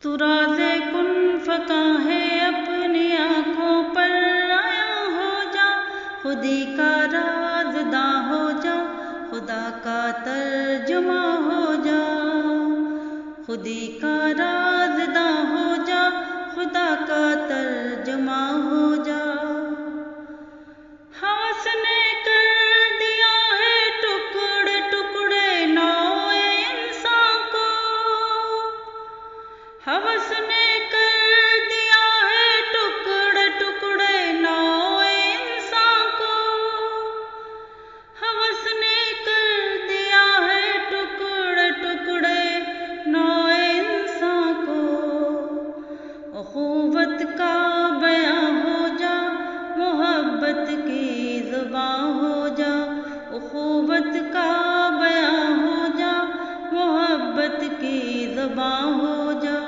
تو راز کن فکاں ہے اپنی آنکھوں پر آیا ہو جا، خودی کا رازداں ہو جا، خدا کا ترجمہ ہو جا، خودی کا رازداں ہو جا، خدا کا ترجمہ ہو جا۔ ہوس نے کر دیا ہے ٹکڑے ٹکڑے نوع انسان کو، ہوس نے کر دیا ہے ٹکڑے ٹکڑے نوع انسان کو، ہوس نے کر دیا ہے ٹکڑے ٹکڑے نوع انسان کو۔ اخوت کا بیاں ہو جا، محبت کی زباں ہو جا، اخوت کا بیاں ہو جا، محبت کی زباں ہو جا۔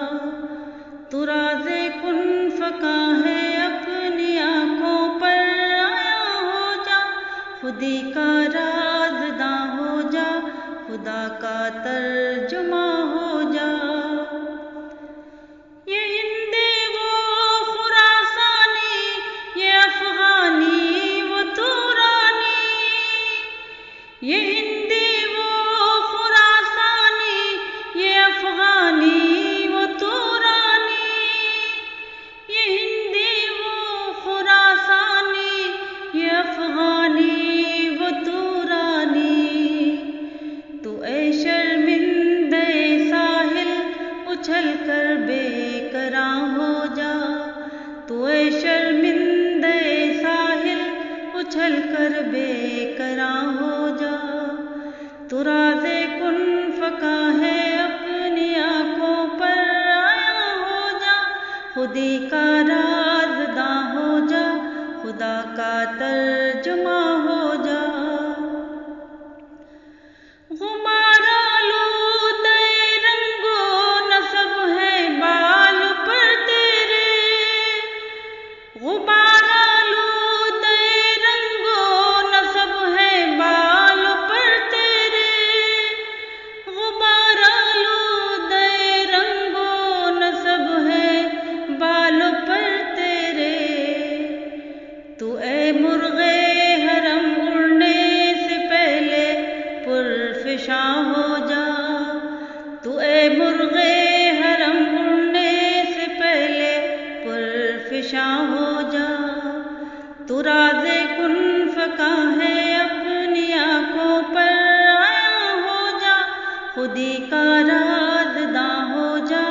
تو راز کن فکاں ہے اپنی آنکھوں پر آیا ہو جا، خودی کا رازداں ہو جا، خدا کا ترجمہ ہو جا۔ یہ ہندی وہ خراسانی، یہ افغانی وہ تورانی، یہ ہندی وہ خراسانی، یہ افغانی وہ تورانی، یہ ہندی وہ خراسانی، یہ افغانی وہ تورانی۔ تو اے شرمندہ ساحل اچھل کر بے قراں ہو جا، تو اے شرمندہ ساحل اچھل کر بے قراں ہو جا۔ تو راز کن فکاں ہے اپنی آنکھوں پر آیا ہو جا، خودی کا رازداں ہو جا، خدا کا ترجمہ ہو جا۔ غبار آلودہ رنگ و نسب ہے بال پر تیرے، غبار آلودہ رنگ و نسب ہے بال پر تیرے، غبار آلودہ رنگ و نسب ہے بال پر تیرے۔ تو اے مرغ حرم اڑنے سے پہلے پرفشاں ہو جا، تو اے مرغ حرم اڑنے سے پہلے پرفشاں ہو جا۔ تو راز کن فکاں ہے اپنی آنکھوں پر آیا ہو جا، خودی کا رازداں ہو جا،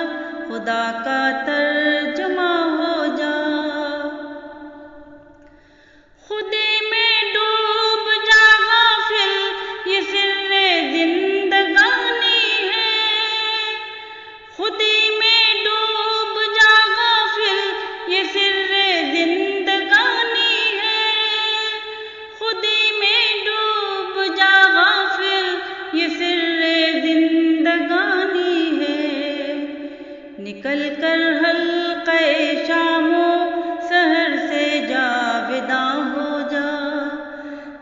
خدا کا ترجمہ ہو جا۔ خودی میں ڈوب جا غافل، یہ سر زندگانی ہے، خودی میں ڈوب جا غافل، یہ سر زندگانی ہے، خودی میں ڈوب جا غافل، یہ سر زندگانی ہے۔ نکل کر حلقہ شام و سحر سے جاویداں ہو جا،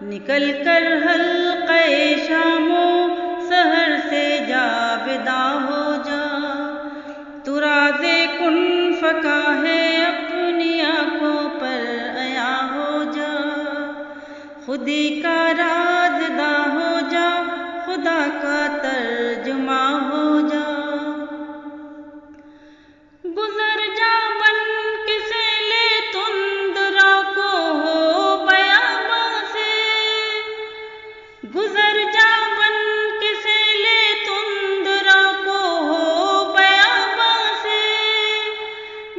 نکل کر حلقہ شام و سحر سے جاویداں ہو جا۔ تو راز کن فکاں ہے اپنی آنکھوں پر عیاں ہو جا، خودی کا رازداں ہو جا، خدا کا ترجمہ ہو جا۔ گزر جا بن کے سیلِ تند راکو ہو بیاباں سے، گزر جا بن کے سیلِ تند راکو ہو بیاباں سے،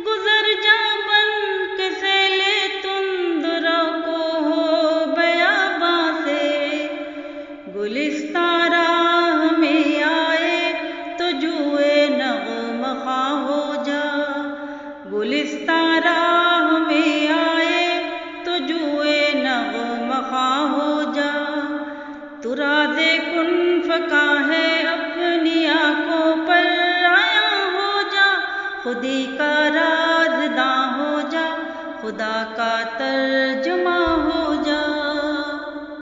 گزر جا بن کے سیلِ تند راکو ہو بیاباں سے۔ گلستاں راہ میں آئے تو جوئے نغمہ خواں ہو جا، گلستاں راہ میں آئے تو جوئے نغمہ خواں ہو جا۔ تو راز کن فکاں ہے اپنی آنکھوں پر آیا ہو جا، خودی کا رازداں ہو جا، خدا کا ترجمہ